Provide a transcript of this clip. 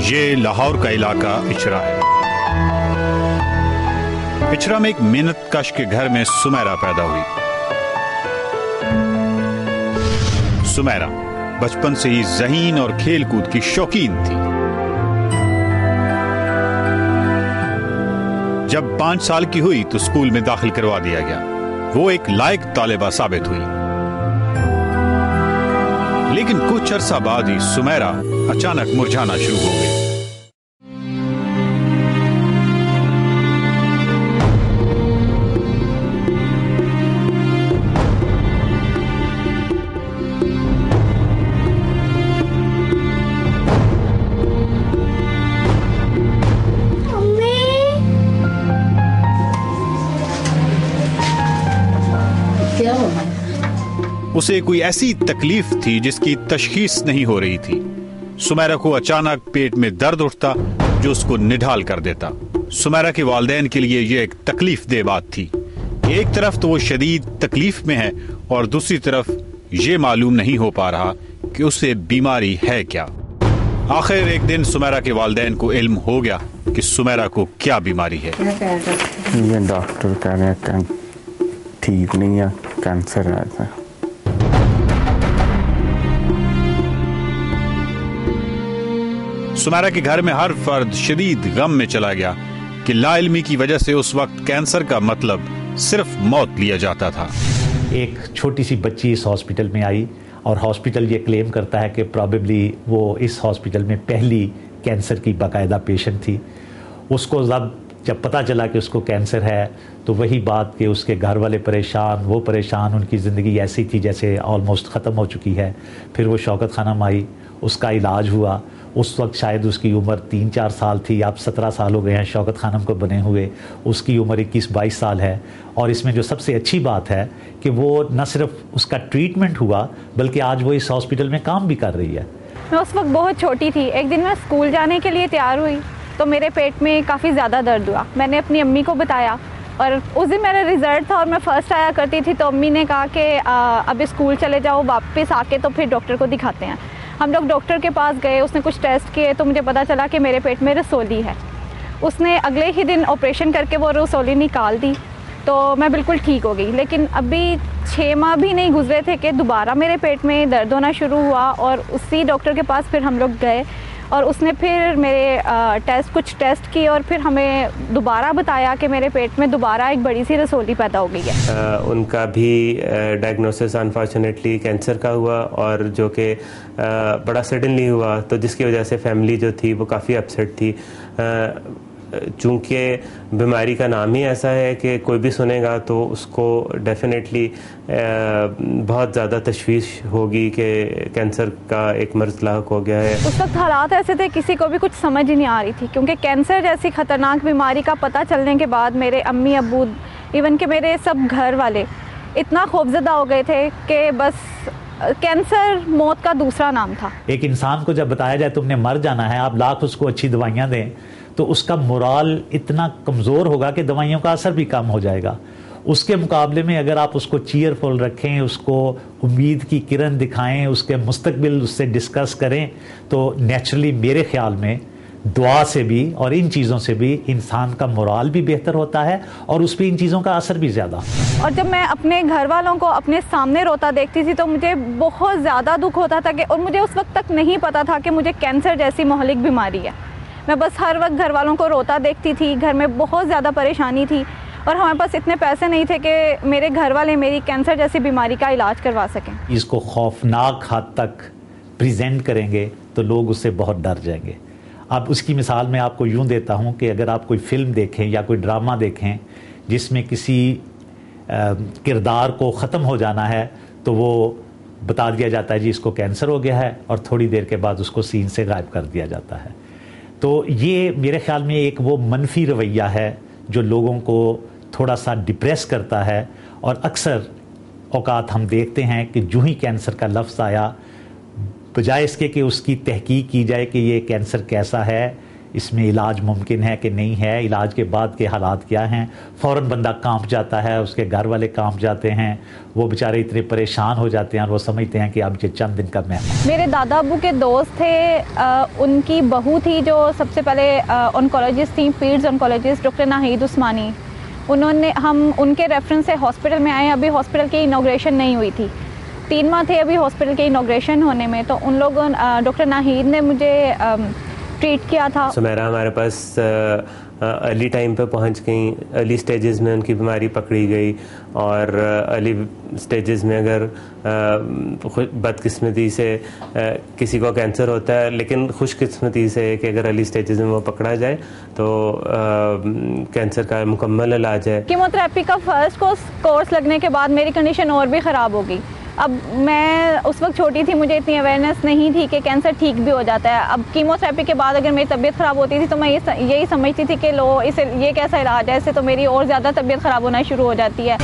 ये लाहौर का इलाका इचरा है। इचरा में एक मेहनत कश के घर में सुमेरा पैदा हुई। सुमेरा बचपन से ही ज़हीन और खेलकूद की शौकीन थी। जब 5 साल की हुई तो स्कूल में दाखिल करवा दिया गया। वो एक लायक तालिबा साबित हुई। लेकिन कुछ अरसा बाद ही सुमेरा अचानक मुरझाना शुरू हो गई। उसे कोई ऐसी तकलीफ थी जिसकी तशखीस नहीं हो रही थी। सुमेरा को अचानक पेट में दर्द उठता जो उसको निढाल कर देता। सुमेरा के वालिदैन के लिए यह एक तकलीफ दे बात थी। एक तरफ तो वो शदीद तकलीफ में है और दूसरी तरफ ये मालूम नहीं हो पा रहा कि उसे बीमारी है क्या। आखिर एक दिन सुमेरा के वालिदैन को इल्म हो गया कि सुमेरा को क्या बीमारी है। ये डॉक्टर कह रहे हैं ठीक नहीं है, कैंसर है। सुमेरा के घर में हर फर्द शदीद गम में चला गया कि लाइल्मी की वजह से उस वक्त कैंसर का मतलब सिर्फ मौत लिया जाता था। एक छोटी सी बच्ची इस हॉस्पिटल में आई और हॉस्पिटल ये क्लेम करता है कि प्रॉबेबली वो इस हॉस्पिटल में पहली कैंसर की बाकायदा पेशेंट थी। उसको जब पता चला कि उसको कैंसर है तो वही बात कि उसके घर वाले परेशान, वो परेशान, उनकी ज़िंदगी ऐसी थी जैसे ऑलमोस्ट ख़त्म हो चुकी है। फिर वो शौकत खानम आई, उसका इलाज हुआ। उस वक्त शायद उसकी उम्र 3-4 साल थी। आप 17 साल हो गए हैं शौकत खानम को बने हुए। उसकी उम्र 21-22 साल है। और इसमें जो सबसे अच्छी बात है कि वो न सिर्फ उसका ट्रीटमेंट हुआ बल्कि आज वो इस हॉस्पिटल में काम भी कर रही है। मैं उस वक्त बहुत छोटी थी। एक दिन मैं स्कूल जाने के लिए तैयार हुई तो मेरे पेट में काफ़ी ज़्यादा दर्द हुआ। मैंने अपनी अम्मी को बताया और उस दिन मेरा रिज़ल्ट था और मैं फ़र्स्ट आया करती थी। तो अम्मी ने कहा कि अब स्कूल चले जाओ, वापस आके तो फिर डॉक्टर को दिखाते हैं। हम लोग डॉक्टर के पास गए, उसने कुछ टेस्ट किए तो मुझे पता चला कि मेरे पेट में रसोली है। उसने अगले ही दिन ऑपरेशन करके वो रसोली निकाल दी तो मैं बिल्कुल ठीक हो गई। लेकिन अभी 6 माह भी नहीं गुजरे थे कि दोबारा मेरे पेट में दर्द होना शुरू हुआ और उसी डॉक्टर के पास फिर हम लोग गए और उसने फिर मेरे कुछ टेस्ट किए और फिर हमें दोबारा बताया कि मेरे पेट में दोबारा एक बड़ी सी रसोली पैदा हो गई है। उनका भी डायग्नोसिस अनफॉर्चुनेटली कैंसर का हुआ और जो कि बड़ा सडनली हुआ, तो जिसकी वजह से फैमिली जो थी वो काफ़ी अपसेट थी। चूँकि बीमारी का नाम ही ऐसा है कि कोई भी सुनेगा तो उसको डेफिनेटली बहुत ज़्यादा तशवीश होगी कि कैंसर का एक मर्ज़ लाक हो गया है। उस वक्त हालात ऐसे थे किसी को भी कुछ समझ ही नहीं आ रही थी, क्योंकि कैंसर जैसी ख़तरनाक बीमारी का पता चलने के बाद मेरे अम्मी अब्बू इवन के मेरे सब घर वाले इतना खौफज़दा हो गए थे कि बस कैंसर मौत का दूसरा नाम था। एक इंसान को जब बताया जाए तुमने मर जाना है, आप लाख उसको अच्छी दवाइयाँ दें तो उसका मोराल इतना कमज़ोर होगा कि दवाइयों का असर भी कम हो जाएगा। उसके मुकाबले में अगर आप उसको चीयरफुल रखें, उसको उम्मीद की किरण दिखाएं, उसके मुस्तकबिल उससे डिस्कस करें तो नेचुरली मेरे ख्याल में दुआ से भी और इन चीज़ों से भी इंसान का मोराल भी बेहतर होता है और उस पर इन चीज़ों का असर भी ज़्यादा। और जब मैं अपने घर वालों को अपने सामने रोता देखती थी तो मुझे बहुत ज़्यादा दुख होता था कि, और मुझे उस वक्त तक नहीं पता था कि मुझे कैंसर जैसी महलिक बीमारी है। मैं बस हर वक्त घर वालों को रोता देखती थी। घर में बहुत ज़्यादा परेशानी थी और हमारे पास इतने पैसे नहीं थे कि मेरे घर वाले मेरी कैंसर जैसी बीमारी का इलाज करवा सकें। इसको खौफनाक हद तक प्रेजेंट करेंगे तो लोग उससे बहुत डर जाएंगे। अब उसकी मिसाल मैं आपको यूँ देता हूँ कि अगर आप कोई फ़िल्म देखें या कोई ड्रामा देखें जिसमें किसी किरदार को ख़त्म हो जाना है तो वो बता दिया जाता है जी इसको कैंसर हो गया है, और थोड़ी देर के बाद उसको सीन से गायब कर दिया जाता है। तो ये मेरे ख्याल में एक वो मनफी रवैया है जो लोगों को थोड़ा सा डिप्रेस करता है, और अक्सर औकात हम देखते हैं कि जो ही कैंसर का लफ्ज़ आया, बजाय इसके कि उसकी तहकीक की जाए कि ये कैंसर कैसा है, इसमें इलाज मुमकिन है कि नहीं है, इलाज के बाद के हालात क्या हैं, फ़ौरन बंदा कांप जाता है, उसके घर वाले कांप जाते हैं, वो बेचारे इतने परेशान हो जाते हैं और वो समझते हैं कि अब ये चंद दिन का मेहमान। मेरे दादा अबू के दोस्त थे, उनकी बहू थी जो सबसे पहले ऑन्कोलॉजिस्ट थी, पीड्स ऑन्कोलॉजिस्ट डॉक्टर नाहिद उस्मानी। हम उनके रेफरेंस से हॉस्पिटल में आए। अभी हॉस्पिटल की इनॉग्रेशन नहीं हुई थी, 3 माह थे अभी हॉस्पिटल के इनॉग्रेशन होने में। तो उन लोगों डॉक्टर नाहिद ने मुझे ट्रीट किया था। सुमेरा हमारे पास अर्ली टाइम पे पहुंच गई, अर्ली स्टेजेस में उनकी बीमारी पकड़ी गई, और अर्ली स्टेजेस में अगर बदकिस्मती से किसी को कैंसर होता है, लेकिन खुशकिस्मती से कि अगर अर्ली स्टेजेस में वो पकड़ा जाए तो कैंसर का मुकम्मल इलाज है। कीमोथेरेपी का फर्स्ट कोर्स लगने के बाद मेरी कंडीशन और भी ख़राब हो गई। अब मैं उस वक्त छोटी थी, मुझे इतनी अवेयरनेस नहीं थी कि कैंसर ठीक भी हो जाता है। अब कीमोथेरेपी के बाद अगर मेरी तबीयत ख़राब होती थी तो मैं यही समझती थी कि ये कैसा इलाज है, इससे तो मेरी और ज़्यादा तबीयत ख़राब होना शुरू हो जाती है।